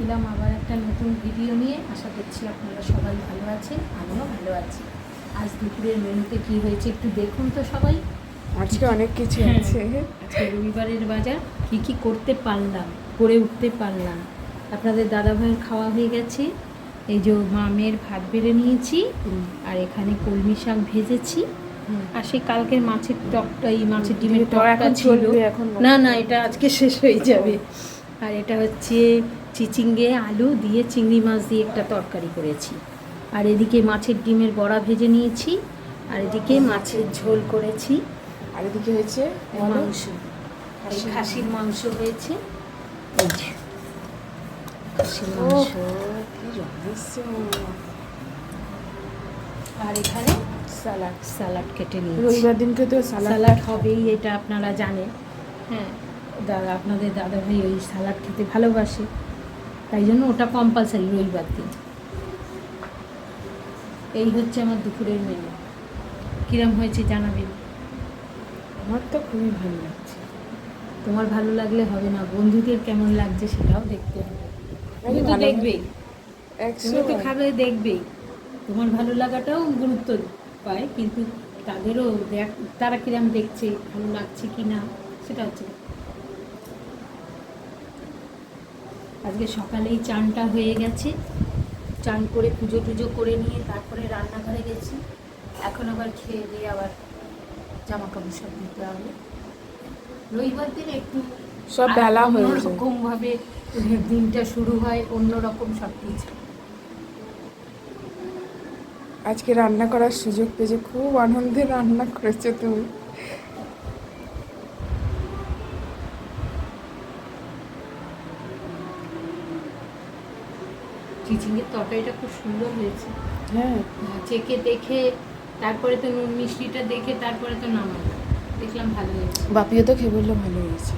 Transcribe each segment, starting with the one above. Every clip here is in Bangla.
এলাম আবার একটা নতুন ভিডিও নিয়ে। আশা করছি আপনারা সবাই ভালো আছেন, আমিও ভালো আছি। আজ দুপুরের মেনুতে কি হয়েছে একটু দেখুন তো সবাই। আজকে অনেক কিছু আছে। আজকে রবিবারের বাজার কি কি করতে পারলাম, করে উঠতে পারলাম। আপনাদের দাদাভাইয়ের খাওয়া হয়ে গেছে। এই যে মামের ভাত বেড়ে নিয়েছি, আর এখানে কলমি শাক ভেজেছি, আর সেই কালকের মাছের টকটা, এই মাছের ডিমের টকটা ছিল। না না, এটা আজকে শেষ হয়ে যাবে। আর এটা হচ্ছে চিচিঙ্গে আলু দিয়ে চিংড়ি মাছ দিয়ে একটা তরকারি করেছি। আর এদিকে মাছের ডিমের বড়া ভেজে নিয়েছি, আর এদিকে মাছের ঝোল করেছি। আর এদিকে হয়েছে মাংস, এই খাসির মাংস হয়েছে। এই যে খাসির মাংস। আর এখানে স্যালাড কেটে নিয়েছি। রবিবার দিনকে তো স্যালাড হবেই, এটা আপনারা জানেন। হ্যাঁ, আপনাদের দাদাভাই ওই স্যালাড খেতে ভালোবাসে, তাই জন্য ওটা কম্পালসারি রবিবার দিন। এই হচ্ছে আমার দুপুরের মেনু। কিরম হয়েছে জানাবেন। আমার তো খুবই ভালো লাগছে। তোমার ভালো লাগলে হবে না, বন্ধুদের কেমন লাগছে সেটাও দেখতে হবে। তুমি তো দেখবেই, তুমি তো খাবে দেখবেই। তোমার ভালো লাগাটাও গুরুত্ব পায়, কিন্তু তাদেরও তারা কিরম দেখছে, ভালো লাগছে কি না, সেটা হচ্ছে। আজকে সকালেই চানটা হয়ে গেছে, চান করে পুজো টুজো করে নিয়ে তারপরে রান্নাঘরে গেছি। এখন আবার খেয়ে দিয়ে আবার জামা কাপড় সব দিতে হবে। রবিবার দিন একটু সব বেলা হয়ে যায়, অন্যরকমভাবে দিনটা শুরু হয়, অন্যরকম সব কিছু। আজকে রান্না করার সুযোগ পেয়েছে, খুব আনন্দে রান্না করেছো তুমি। চিচিংয়ের তরকারিটা খুব সুন্দর হয়েছে। হ্যাঁ, চেকে দেখে তারপরে তো নুন মিষ্টিটা দেখে তারপরে তো নামাবো, দেখলাম ভালো হয়েছে। বাপিও তো খেয়ে বললো ভালো হয়েছে।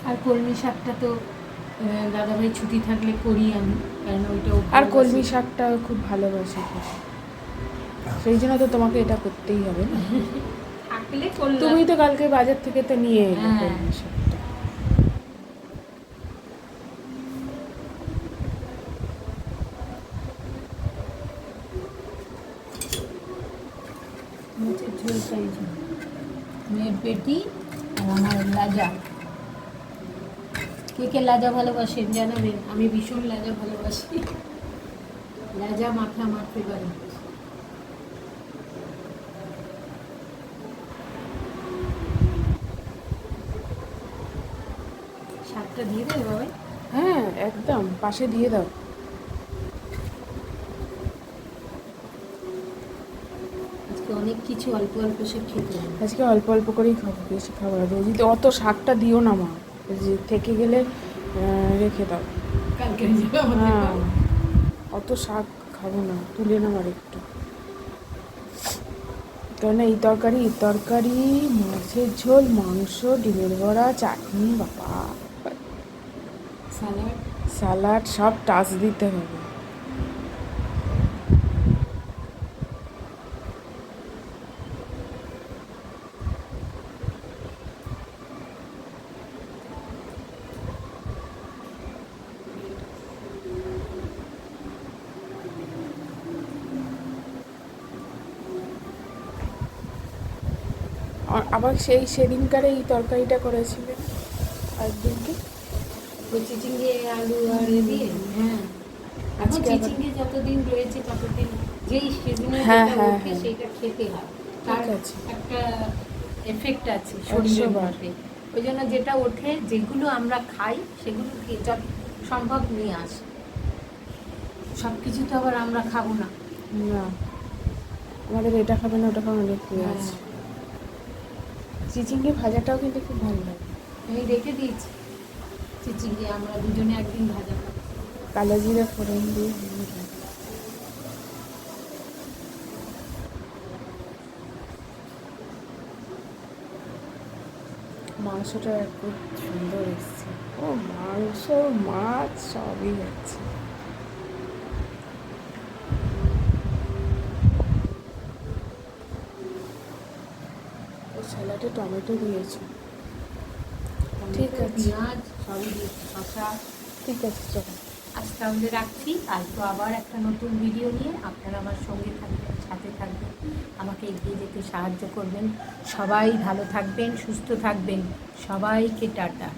আর কলমি শাকটা তো দাদাভাই ছুটি থাকলে করি আমি, কারণ ওইটাও। আর কলমি শাকটা খুব ভালোবাসি, সেই জন্য তো তোমাকে এটা করতেই হবে না। থাকলে করলাম। তুমি তো কালকে বাজার থেকে তো নিয়ে এলে হ্যাঁ। কলমি শাকটা। মাছের ঝোলটাই মেয়ের পেটি আর আমার লাজা। কে কে লাজা ভালোবাসেন জানাবেন। আমি ভীষণ লাজা ভালোবাসি। লাজা মাথা আমার ফেভারিট। শাকটা দিয়ে দেবে বাবা? হ্যাঁ, একদম পাশে দিয়ে দাও। আজকে অনেক কিছু অল্প অল্প সে খেতে হবে। আজকে অল্প অল্প করেই খাবো, বেশি খাবো না। রোজই তো অত শাকটা দিও না মা, যে থেকে গেলে রেখে দাও। কালকে হ্যাঁ, অত শাক খাবো না, তুলে নাও আর একটু। কেননা এই তরকারি মাছের ঝোল, মাংস, ডিমের বড়া, চাটনি, বাবা স্যালাড সব টাচ দিতে হবে। আবার সেদিনকার এই তরকারিটা করেছিলে একদিনকে, ওই চিচিঙ্গে আলু আর দিয়ে। হ্যাঁ, এখন চিচিঙ্গে যতদিন রয়েছে ততদিন যেই সিজনে সেইটা খেতে হয়। তার একটা এফেক্ট আছে শরীরের মধ্যে। ওই জন্য যেটা ওঠে, যেগুলো আমরা খাই সেগুলো যত সম্ভব নিয়ে আসে। সব কিছু তো আবার আমরা খাবো না। না, আমাদের এটা খাবে না ওটা খাবে না, অনেক প্রিয় আছে। চিচিঙ্গে ভাজাটাও কিন্তু খুব ভালো লাগে। আমি রেখে দিয়েছি চিচিঙ্গে, আমরা দুজনে একদিন ভাজা খাবো। কালো জিরে ফোড়ন দিয়ে মাংসটা খুব সুন্দর এসছে। ও মাংস মাছ সবই হচ্ছে। স্যালাডে টমেটো দিয়েছি। ঠিক আছে। পেঁয়াজ সবই দিয়েছি, শসা। ঠিক আছে, চলো। আজ তাহলে রাখছি, কালকে আবার একটা নতুন ভিডিও নিয়ে আপনারা আমার সঙ্গে থাকবেন, সাথে থাকবেন, আমাকে এগিয়ে যেতে সাহায্য করবেন। সবাই ভালো থাকবেন, সুস্থ থাকবেন। সবাইকে টাটা।